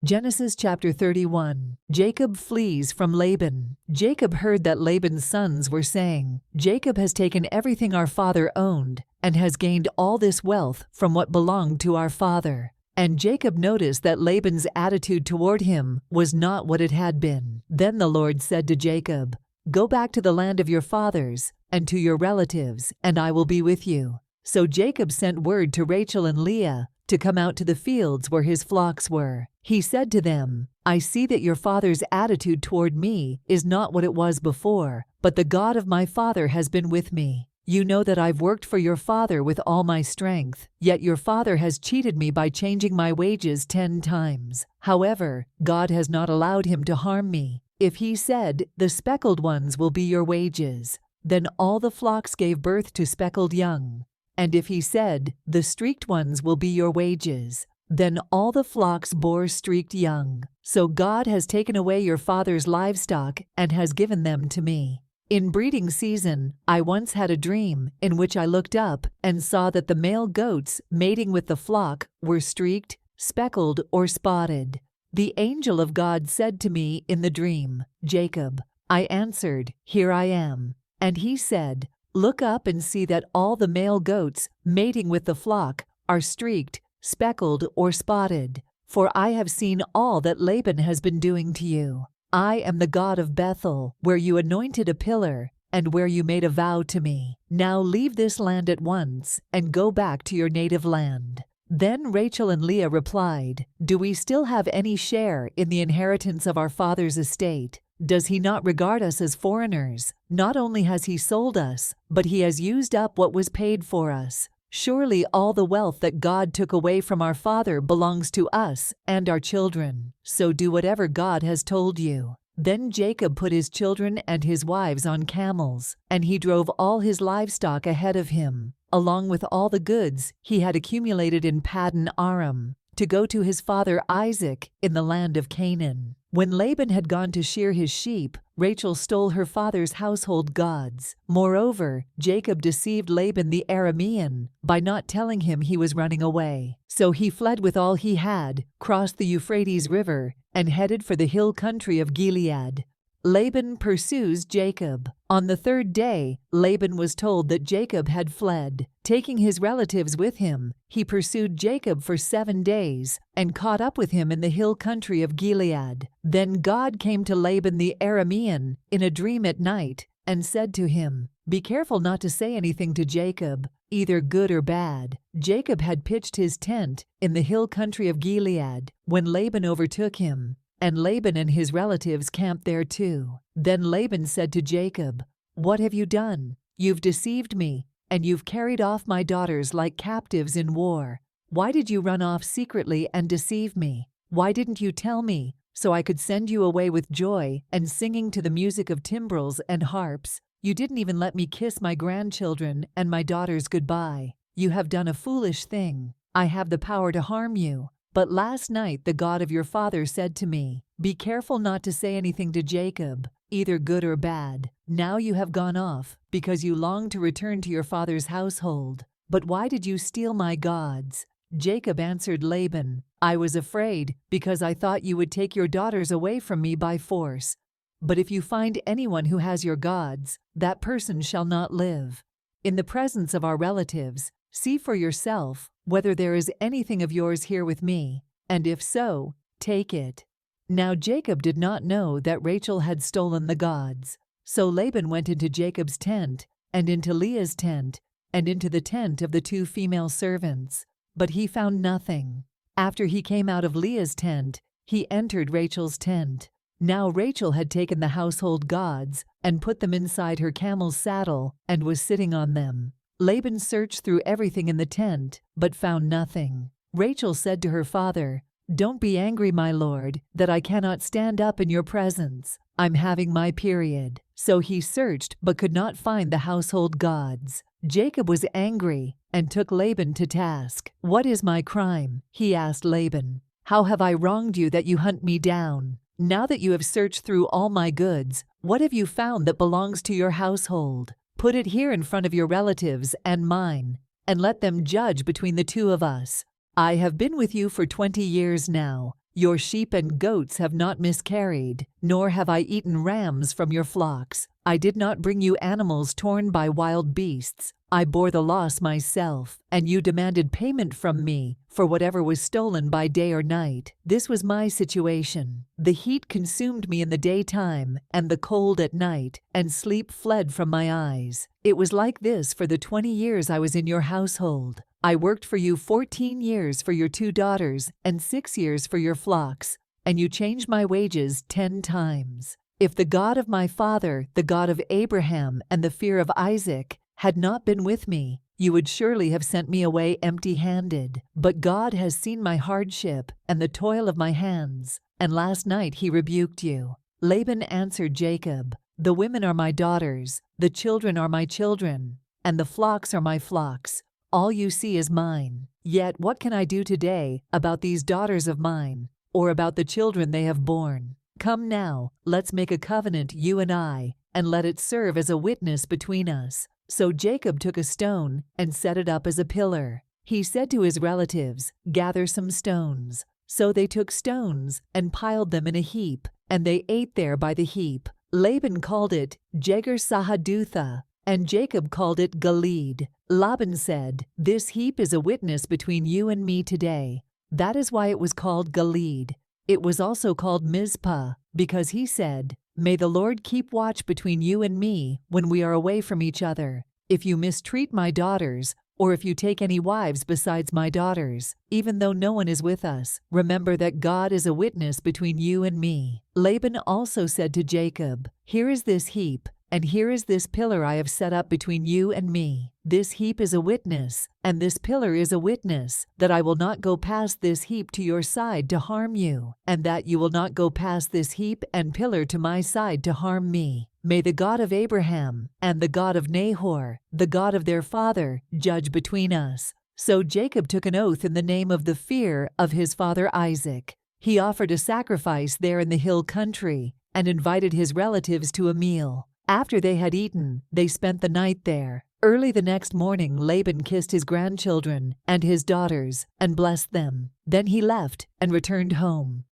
Genesis chapter 31. Jacob flees from Laban. Jacob heard that Laban's sons were saying, "Jacob has taken everything our father owned and has gained all this wealth from what belonged to our father." And Jacob noticed that Laban's attitude toward him was not what it had been. Then the Lord said to Jacob, "Go back to the land of your fathers and to your relatives, and I will be with you." So Jacob sent word to Rachel and Leah to come out to the fields where his flocks were. He said to them, "I see that your father's attitude toward me is not what it was before, but the God of my father has been with me. You know that I've worked for your father with all my strength, yet your father has cheated me by changing my wages 10 times. However, God has not allowed him to harm me. If he said, 'The speckled ones will be your wages,' then all the flocks gave birth to speckled young. And if he said, 'The streaked ones will be your wages,' then all the flocks bore streaked young. So God has taken away your father's livestock and has given them to me. In breeding season, I once had a dream in which I looked up and saw that the male goats mating with the flock were streaked, speckled, or spotted. The angel of God said to me in the dream, 'Jacob.' I answered, 'Here I am.' And he said, 'Look up and see that all the male goats mating with the flock are streaked, speckled, or spotted, for I have seen all that Laban has been doing to you. I am the God of Bethel, where you anointed a pillar, and where you made a vow to me. Now leave this land at once, and go back to your native land.' Then Rachel and Leah replied, 'Do we still have any share in the inheritance of our father's estate? Does he not regard us as foreigners? Not only has he sold us, but he has used up what was paid for us. Surely all the wealth that God took away from our father belongs to us and our children. So do whatever God has told you.' Then Jacob put his children and his wives on camels, and he drove all his livestock ahead of him, along with all the goods he had accumulated in Paddan Aram, to go to his father Isaac in the land of Canaan. When Laban had gone to shear his sheep, Rachel stole her father's household gods. Moreover, Jacob deceived Laban the Aramean by not telling him he was running away. So he fled with all he had, crossed the Euphrates River, and headed for the hill country of Gilead. Laban pursues Jacob. On the 3rd day, Laban was told that Jacob had fled. Taking his relatives with him, he pursued Jacob for 7 days and caught up with him in the hill country of Gilead. Then God came to Laban the Aramean in a dream at night and said to him, "Be careful not to say anything to Jacob, either good or bad." Jacob had pitched his tent in the hill country of Gilead when Laban overtook him, and Laban and his relatives camped there too. Then Laban said to Jacob, "What have you done? You've deceived me, and you've carried off my daughters like captives in war. Why did you run off secretly and deceive me? Why didn't you tell me, so I could send you away with joy and singing to the music of timbrels and harps? You didn't even let me kiss my grandchildren and my daughters goodbye. You have done a foolish thing. I have the power to harm you. But last night the God of your father said to me, 'Be careful not to say anything to Jacob, either good or bad.' Now you have gone off because you long to return to your father's household. But why did you steal my gods?" Jacob answered Laban, "I was afraid because I thought you would take your daughters away from me by force. But if you find anyone who has your gods, that person shall not live. In the presence of our relatives, see for yourself whether there is anything of yours here with me, and if so, take it." Now Jacob did not know that Rachel had stolen the gods. So Laban went into Jacob's tent, and into Leah's tent, and into the tent of the 2 female servants. But he found nothing. After he came out of Leah's tent, he entered Rachel's tent. Now Rachel had taken the household gods and put them inside her camel's saddle and was sitting on them. Laban searched through everything in the tent, but found nothing. Rachel said to her father, "Don't be angry, my lord, that I cannot stand up in your presence. I'm having my period." So he searched but could not find the household gods. Jacob was angry and took Laban to task. "What is my crime?" he asked Laban. "How have I wronged you that you hunt me down? Now that you have searched through all my goods, what have you found that belongs to your household? Put it here in front of your relatives and mine, and let them judge between the 2 of us. I have been with you for 20 years now, Your sheep and goats have not miscarried, nor have I eaten rams from your flocks. I did not bring you animals torn by wild beasts. I bore the loss myself, and you demanded payment from me for whatever was stolen by day or night. This was my situation. The heat consumed me in the daytime, and the cold at night, and sleep fled from my eyes. It was like this for the 20 years I was in your household. I worked for you 14 years for your 2 daughters, and 6 years for your flocks, and you changed my wages 10 times. If the God of my father, the God of Abraham, and the fear of Isaac, had not been with me, you would surely have sent me away empty-handed. But God has seen my hardship and the toil of my hands, and last night he rebuked you." Laban answered Jacob, "The women are my daughters, the children are my children, and the flocks are my flocks. All you see is mine. Yet what can I do today about these daughters of mine, or about the children they have borne? Come now, let's make a covenant, you and I, and let it serve as a witness between us." So Jacob took a stone and set it up as a pillar. He said to his relatives, "Gather some stones." So they took stones and piled them in a heap, and they ate there by the heap. Laban called it Jegar Sahadutha, and Jacob called it Galeed. Laban said, "This heap is a witness between you and me today." That is why it was called Galeed. It was also called Mizpah, because he said, "May the Lord keep watch between you and me when we are away from each other. If you mistreat my daughters, or if you take any wives besides my daughters, even though no one is with us, remember that God is a witness between you and me." Laban also said to Jacob, "Here is this heap, and here is this pillar I have set up between you and me. This heap is a witness, and this pillar is a witness, that I will not go past this heap to your side to harm you, and that you will not go past this heap and pillar to my side to harm me. May the God of Abraham and the God of Nahor, the God of their father, judge between us." So Jacob took an oath in the name of the fear of his father Isaac. He offered a sacrifice there in the hill country, and invited his relatives to a meal. After they had eaten, they spent the night there. Early the next morning, Laban kissed his grandchildren and his daughters and blessed them. Then he left and returned home.